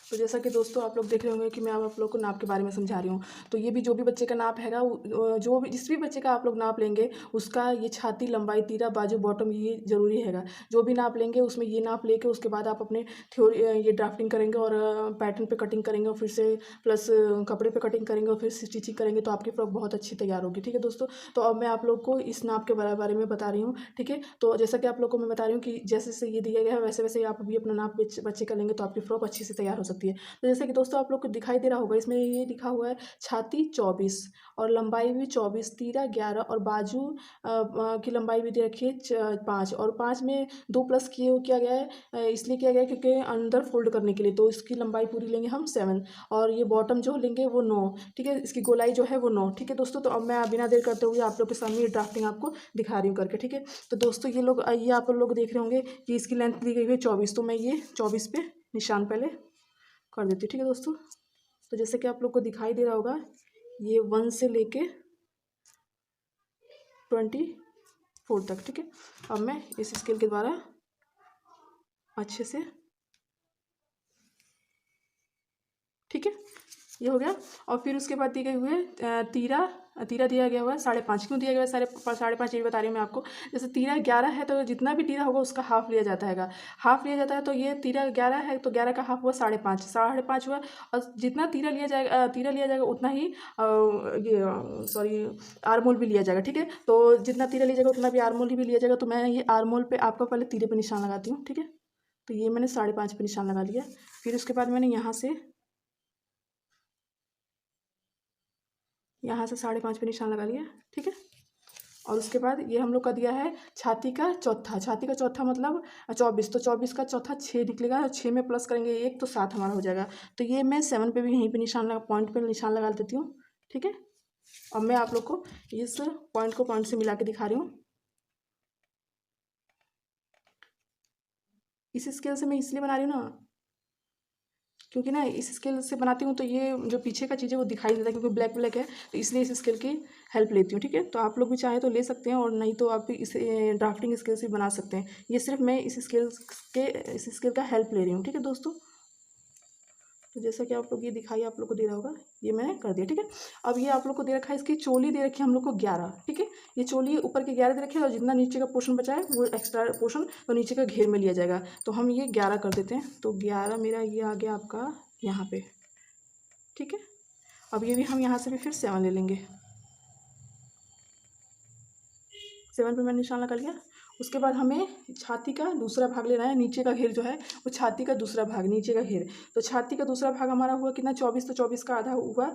तो जैसा कि दोस्तों आप लोग देख रहे होंगे कि मैं अब आप लोग को नाप के बारे में समझा रही हूँ। तो ये भी जो भी बच्चे का नाप हैगा, जो भी जिस भी बच्चे का आप लोग नाप लेंगे उसका ये छाती, लंबाई, तीरा, बाजू, बॉटम ये ज़रूरी हैगा। जो भी नाप लेंगे उसमें ये नाप लेके उसके बाद आप अपने थ्योरी ये ड्राफ्टिंग करेंगे और पैटर्न पे कटिंग करेंगे और फिर से प्लस कपड़े पे कटिंग करेंगे और फिर स्टिचिंग करेंगे तो आपकी फ्रॉक बहुत अच्छी तैयार होगी। ठीक है दोस्तों, तो अब मैं आप लोग को इस नाप के बारे में बता रही हूँ। ठीक है, तो जैसा कि आप लोग को मैं बता रही हूँ कि जैसे जैसे ये दिया गया है वैसे वैसे आप भी अपना नाप बच्चे का लेंगे तो आपकी फ्रॉक अच्छी से तैयार हो सकती है। तो जैसे कि दोस्तों आप लोग को दिखाई दे रहा होगा, इसमें ये लिखा हुआ है छाती 24 और लंबाई भी 24, तीरा 11 और बाजू की लंबाई भी दे रखी है 5 और 5 में 2 प्लस किया गया है, इसलिए किया गया है क्योंकि अंदर फोल्ड करने के लिए, तो इसकी लंबाई पूरी लेंगे हम 7 और ये बॉटम जो लेंगे वो 9। ठीक है, इसकी गोलाई जो है वो 9। ठीक है दोस्तों, तो अब मैं बिना देर करते हुए आप लोग के सामने ये ड्राफ्टिंग आपको दिखा रही हूँ करके। ठीक है, तो दोस्तों ये आप लोग देख रहे होंगे कि इसकी लेंथ दी गई है 24, तो मैं ये 24 पे निशान पहले कर देती हूँ। ठीक है दोस्तों, तो जैसे कि आप लोग को दिखाई दे रहा होगा ये 1 से लेके 24 तक। ठीक है, अब मैं इस स्केल के द्वारा अच्छे से, ठीक है, ये हो गया। और फिर उसके बाद दी गई हुई है तीरा दिया गया हुआ है 5.5। क्यों दिया गया है 5.5 ये बता रही हूँ मैं आपको। जैसे तीरा 11 है तो जितना भी तीरा होगा उसका हाफ लिया जाता है, हाफ लिया जाता है। तो ये तीरा 11 है तो 11 का हाफ हुआ 5.5, 5.5 हुआ। और जितना तीरा लिया जाएगा उतना ही ये सॉरी आर्मोल भी लिया जाएगा। ठीक है, तो जितना तीरा लिया जाएगा उतना भी आर्मोल भी लिया जाएगा। तो मैं ये आर्मोल पे आपका पहले तीरे पे निशान लगाती हूँ। ठीक है, तो ये मैंने 5.5 पे निशान लगा लिया। फिर उसके बाद मैंने यहाँ से 5.5 पे निशान लगा लिया। ठीक है, और उसके बाद ये हम लोग का दिया है छाती का चौथा मतलब 24, तो 24 का चौथा 6 निकलेगा और 6 में प्लस करेंगे 1 तो 7 हमारा हो जाएगा। तो ये मैं 7 पे भी यहीं पे पॉइंट पे निशान लगा देती हूँ। ठीक है, अब मैं आप लोग को इस पॉइंट को पॉइंट से मिला के दिखा रही हूँ। इस स्केल से मैं इसलिए बना रही हूँ ना क्योंकि ना इस स्केल से बनाती हूँ तो ये जो पीछे का चीज़ है वो दिखाई नहीं देता क्योंकि ब्लैक ब्लैक है, तो इसलिए इस स्केल की हेल्प लेती हूँ। ठीक है, तो आप लोग भी चाहे तो ले सकते हैं और नहीं तो आप इस ड्राफ्टिंग स्केल से बना सकते हैं। ये सिर्फ मैं इस स्केल का हेल्प ले रही हूँ। ठीक है दोस्तों, तो जैसा कि आप लोग ये दिखाई आप लोग को दे रहा होगा, ये मैंने कर दिया। ठीक है, अब ये आप लोग को दे रखा है, इसकी चोली दे रखी है हम लोग को 11। ठीक है, ये चोली ऊपर के 11 दे रखे हैं और जितना नीचे का पोर्शन बचा है वो एक्स्ट्रा पोर्शन तो नीचे का घेर में लिया जाएगा। तो हम ये 11 कर देते हैं, तो 11 मेरा ये आ गया आपका यहाँ पे। ठीक है, अब ये भी हम यहाँ से भी फिर 7 ले लेंगे। 7 पे मैंने निशान लगा लिया। उसके बाद हमें छाती का दूसरा भाग लेना है, नीचे का घेर जो है वो छाती का दूसरा भाग, नीचे का घेर। तो छाती का दूसरा भाग हमारा हुआ कितना 24, तो 24 का आधा हुआ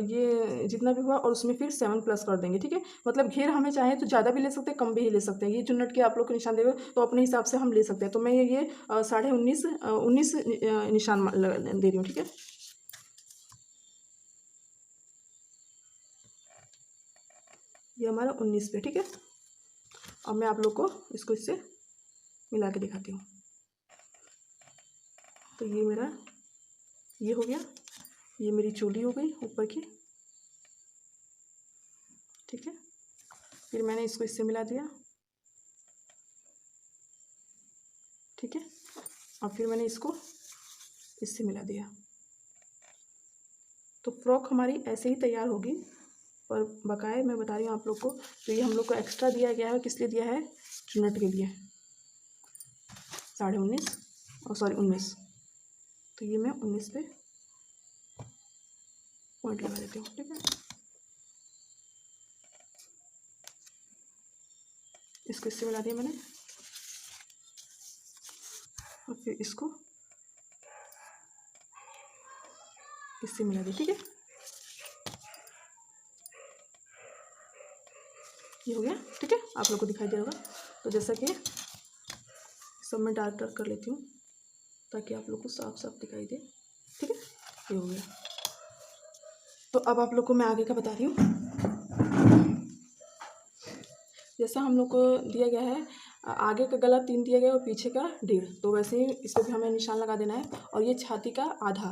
ये जितना भी हुआ और उसमें फिर 7 प्लस कर देंगे। ठीक है, मतलब घेर हमें चाहे तो ज़्यादा भी ले सकते हैं, कम भी ले सकते हैं। ये चुन्नट के आप लोग को निशान देंगे तो अपने हिसाब से हम ले सकते हैं। तो मैं ये 19.5 निशान दे रही हूँ। ठीक है, ये हमारा 19 पे। ठीक है, अब मैं आप लोग को इसको इससे मिला के दिखाती हूँ। तो ये मेरा ये हो गया, ये मेरी चोली हो गई ऊपर की। ठीक है, फिर मैंने इसको इससे मिला दिया। ठीक है, और फिर मैंने इसको इससे मिला दिया। तो फ्रॉक हमारी ऐसे ही तैयार होगी। पर बकाए मैं बता रही हूँ आप लोग को, तो ये हम लोग को एक्स्ट्रा दिया गया है, किस लिए दिया है, चुन्नट के लिए 19.5 और सॉरी 19। तो ये मैं 19 पे पॉइंट लगा देती हूँ। ठीक है, इसको इससे मिला दिया मैंने और फिर इसको इससे मिला दिया। ठीक है, ये हो गया। ठीक है, आप लोग को दिखाई दे रहा होगा। तो जैसा कि सब मैं डार्क डार्क कर लेती हूँ ताकि आप लोग को साफ साफ दिखाई दे। ठीक है, ये हो गया। तो अब आप लोग को मैं आगे का बता रही हूँ। जैसा हम लोग को दिया गया है आगे का गला 3 दिया गया है और पीछे का 1.5, तो वैसे ही इस पर भी हमें निशान लगा देना है। और ये छाती का आधा,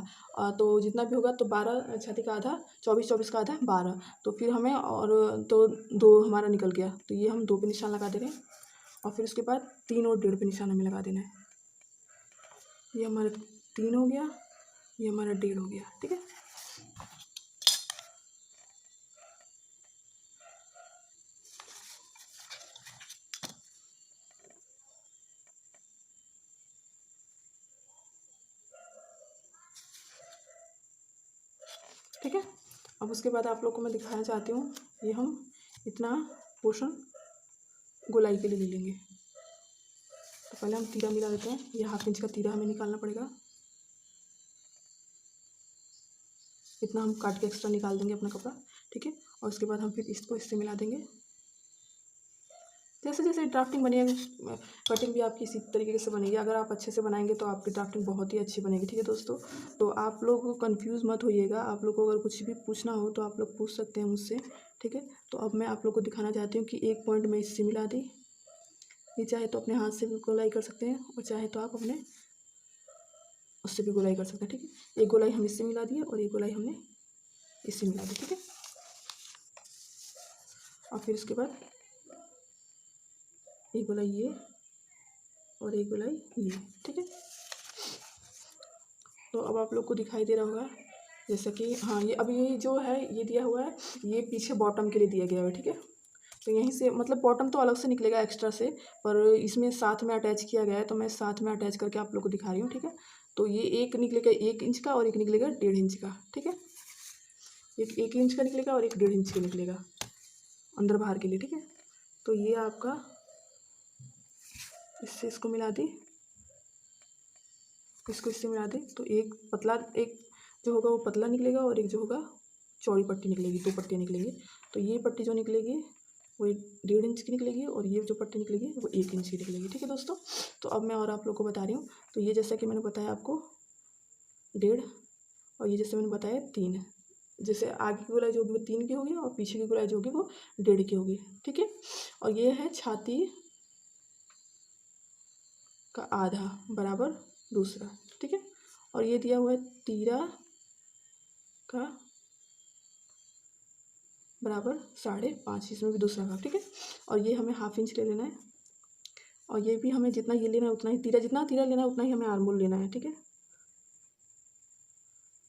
तो जितना भी होगा तो 12 छाती का आधा, 24 का आधा 12, तो फिर हमें और तो 2 हमारा निकल गया। तो ये हम 2 पे निशान लगा दे रहे हैं और फिर उसके बाद 3 और 1.5 पे निशान हमें लगा देना है। ये हमारा 3 हो गया ये हमारा 1.5 हो गया। ठीक है, ठीक है। अब उसके बाद आप लोग को मैं दिखाना चाहती हूँ, ये हम इतना पोर्शन गोलाई के लिए ले लेंगे। तो पहले हम तीरा मिला देते हैं। ये 1/2 इंच का तीरा हमें निकालना पड़ेगा। इतना हम काट के एक्स्ट्रा निकाल देंगे अपना कपड़ा। ठीक है, और उसके बाद हम फिर इसको इससे मिला देंगे। जैसे जैसे ड्राफ्टिंग बनेगी, कटिंग भी आपकी इसी तरीके से बनेगी। अगर आप अच्छे से बनाएंगे तो आपकी ड्राफ्टिंग बहुत ही अच्छी बनेगी। ठीक है दोस्तों, तो आप लोग कंफ्यूज मत होइएगा। आप लोग को अगर कुछ भी पूछना हो तो आप लोग पूछ सकते हैं मुझसे। ठीक है, तो अब मैं आप लोग को दिखाना चाहती हूँ कि एक पॉइंट में इससे मिला दी। ये चाहे तो अपने हाथ से भी गोलाई कर सकते हैं और चाहे तो आप अपने उससे भी गोलाई कर सकते हैं। ठीक है, एक गोलाई हम इससे मिला दिए और एक गोलाई हमने इससे मिला दी। ठीक है, और फिर उसके बाद एक गोलाई ये और एक गोलाई ये। ठीक है, तो अब आप लोग को दिखाई दे रहा होगा जैसा कि हाँ, ये अब ये जो है ये दिया हुआ है, ये पीछे बॉटम के लिए दिया गया है। ठीक है, तो यहीं से मतलब बॉटम तो अलग से निकलेगा एक्स्ट्रा से, पर इसमें साथ में अटैच किया गया है तो मैं साथ में अटैच करके आप लोग को दिखा रही हूँ। ठीक है, तो ये एक निकलेगा 1 इंच का और एक निकलेगा 1.5 इंच का। ठीक है, एक 1 इंच का निकलेगा और एक 1.5 इंच का निकलेगा अंदर बाहर के लिए। ठीक है, तो ये आपका इससे इसको मिला दी, इसको इससे मिला दी, तो एक पतला, एक जो होगा वो पतला निकलेगा और एक जो होगा चौड़ी पट्टी निकलेगी। 2 पट्टियाँ निकलेंगी। तो ये पट्टी जो निकलेगी वो 1.5 इंच की निकलेगी और ये जो पट्टी निकलेगी वो 1 इंच की निकलेगी। ठीक है दोस्तों, तो अब मैं और आप लोग को बता रही हूँ। तो ये जैसा कि मैंने बताया आपको 1.5, और ये जैसे मैंने बताया 3। जैसे आगे की गोलाई जो होगी वो 3 की होगी और पीछे की गोलाई जो होगी वो 1.5 की होगी। ठीक है, और ये है छाती का आधा बराबर दूसरा। ठीक है, और ये दिया हुआ है तीरा का बराबर 5.5, इसमें भी दूसरा भाग। ठीक है, और ये हमें 1/2 इंच ले लेना है, और ये भी हमें जितना ये लेना है उतना ही तीरा, जितना तीरा लेना है उतना ही हमें आर्मोल लेना है। ठीक है,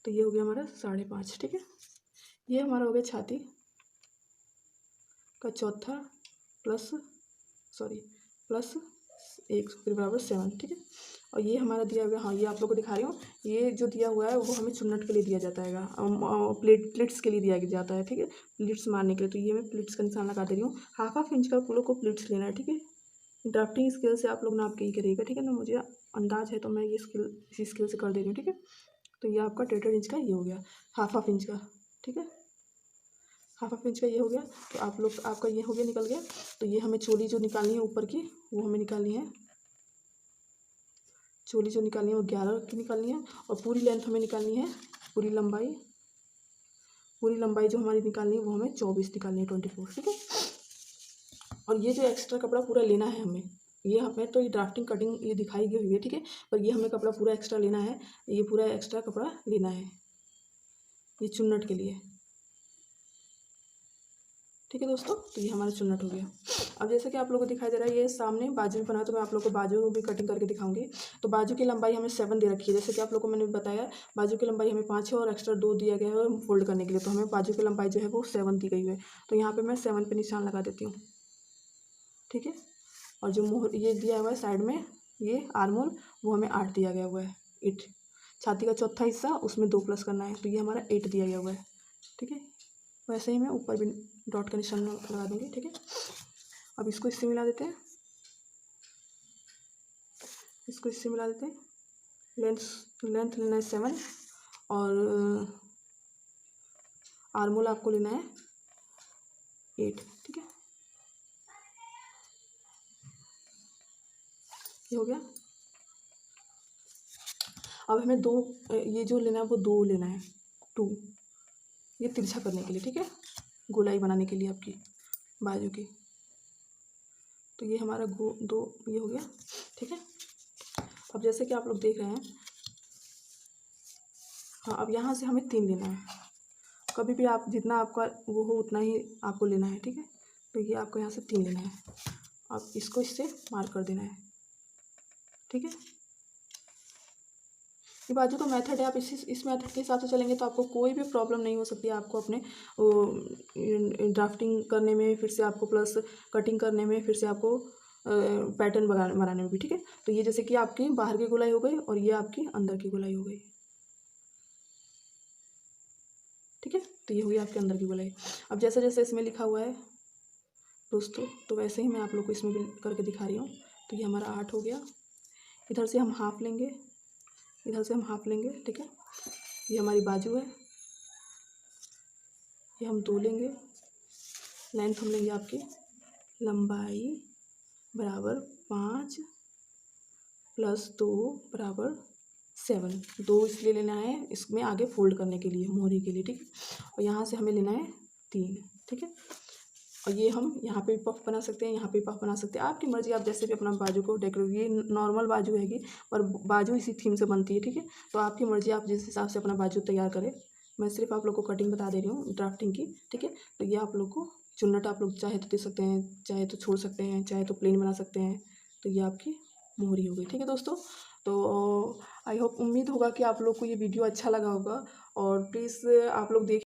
तो ये हो गया हमारा 5.5। ठीक है, ये हमारा हो गया छाती का चौथा प्लस प्लस 1 फिर बराबर 7। ठीक है, और ये हमारा दिया हुआ, हाँ ये आप लोग को दिखा रही हूँ, ये जो दिया हुआ है वो हमें चुन्नट के लिए दिया जाता है, प्लिट्स के लिए दिया जाता है। ठीक है, प्लिट्स मारने के लिए, तो ये मैं प्लिट्स का निशान लगा दे रही हूँ। 1/2 इंच का आप लोग को प्लिट्स लेना है। ठीक है, ड्राफ्टिंग स्केल से आप लोग नाप के ही करिएगा। ठीक है ना, मुझे अंदाज है तो मैं ये स्केल इसी स्केल से कर दे रही हूँ। ठीक है, तो ये आपका 1.5 इंच का ये हो गया, 1/2 इंच का। ठीक है, 1/2 इंच का ये हो गया। तो आप लोग आपका ये हो गया, निकल गया। तो ये हमें चोली जो निकालनी है ऊपर की वो हमें निकालनी है। चोली जो निकालनी है वो 11 की निकालनी है, और पूरी लेंथ हमें निकालनी है, पूरी लंबाई जो हमारी निकालनी है वो हमें 24 निकालनी है, 24। ठीक है, और ये जो एक्स्ट्रा कपड़ा पूरा लेना है हमें, ये हमें तो ये ड्राफ्टिंग कटिंग ये दिखाई गई हुई है। ठीक है, पर ये हमें कपड़ा पूरा एक्स्ट्रा लेना है, ये पूरा एक्स्ट्रा कपड़ा लेना है ये चुन्नट के लिए। ठीक है दोस्तों, तो ये हमारा चुन्नट हो गया। अब जैसे कि आप लोगों को दिखाई दे रहा है ये सामने बाजू बना, तो मैं आप लोग को बाजू भी कटिंग करके दिखाऊंगी। तो बाजू की लंबाई हमें 7 दे रखी है, जैसे कि आप लोग को मैंने बताया बाजू की लंबाई हमें 5 है और एक्स्ट्रा 2 दिया गया है फोल्ड करने के लिए, तो हमें बाजू की लंबाई जो है वो 7 दी गई है। तो यहाँ पर मैं 7 पे निशान लगा देती हूँ। ठीक है, और जो मोहर ये दिया हुआ है साइड में ये आर्मोल, वो हमें 8 दिया गया हुआ है। 8 छाती का चौथा हिस्सा, उसमें 2 प्लस करना है, तो ये हमारा 8 दिया गया हुआ है। ठीक है, वैसे ही मैं ऊपर भी डॉट का निशान लगा दूँगी। ठीक है, अब इसको इससे मिला देते हैं, इसको इससे मिला देते हैं। लेंथ लेना है 7 और आर्मोल आपको लेना है 8। ठीक है, ये हो गया। अब हमें 2 ये जो लेना है वो 2 लेना है, 2 ये तिरछा करने के लिए। ठीक है, गोलाई बनाने के लिए आपकी बाजू की। तो ये हमारा 2 ये हो गया। ठीक है, अब जैसे कि आप लोग देख रहे हैं, हाँ अब यहाँ से हमें 3 लेना है। कभी भी आप जितना आपका वो हो उतना ही आपको लेना है। ठीक है, तो ये आपको यहाँ से 3 लेना है। अब इसको इससे मार्क कर देना है। ठीक है, ये बाजू का मेथड है, आप इस मेथड के हिसाब से चलेंगे तो आपको कोई भी प्रॉब्लम नहीं हो सकती है। आपको अपने ड्राफ्टिंग करने में, फिर से आपको प्लस कटिंग करने में, फिर से आपको पैटर्न बनाने में भी, ठीक है। तो ये जैसे कि आपकी बाहर की गोलाई हो गई और ये आपकी अंदर की गोलाई हो गई, ठीक है। तो ये हुई आपके अंदर की गोलाई। अब जैसे जैसे इसमें लिखा हुआ है दोस्तों, तो वैसे ही मैं आप लोग को इसमें भी करके दिखा रही हूँ। तो ये हमारा 8 हो गया। इधर से हम हाफ लेंगे, इधर से हम हाफ लेंगे, ठीक है। ये हमारी बाजू है, ये हम 2 लेंगे। लेंथ हम लेंगे आपकी, लंबाई बराबर 5 प्लस 2 बराबर 7। 2 इसलिए लेना है इसमें आगे फोल्ड करने के लिए, मोहरी के लिए, ठीक है। और यहाँ से हमें लेना है 3, ठीक है। और ये हम यहाँ पे भी पफ बना सकते हैं, यहाँ पे भी पफ बना सकते हैं, आपकी मर्ज़ी। आप जैसे भी अपना बाजू को डेकोरेट, ये नॉर्मल बाजू हैगी और बाजू इसी थीम से बनती है, ठीक है। तो आपकी मर्ज़ी, आप जिस हिसाब से अपना बाजू तैयार करें। मैं सिर्फ आप लोग को कटिंग बता दे रही हूँ ड्राफ्टिंग की, ठीक है। तो ये आप लोग को चुन्नट आप लोग चाहे तो दे सकते हैं, चाहे तो छोड़ सकते हैं, चाहे तो प्लेन बना सकते हैं। तो ये आपकी मोहरी हो गई, ठीक है दोस्तों। तो आई होप, उम्मीद होगा कि आप लोग को ये वीडियो अच्छा लगा होगा। और प्लीज़ आप लोग देख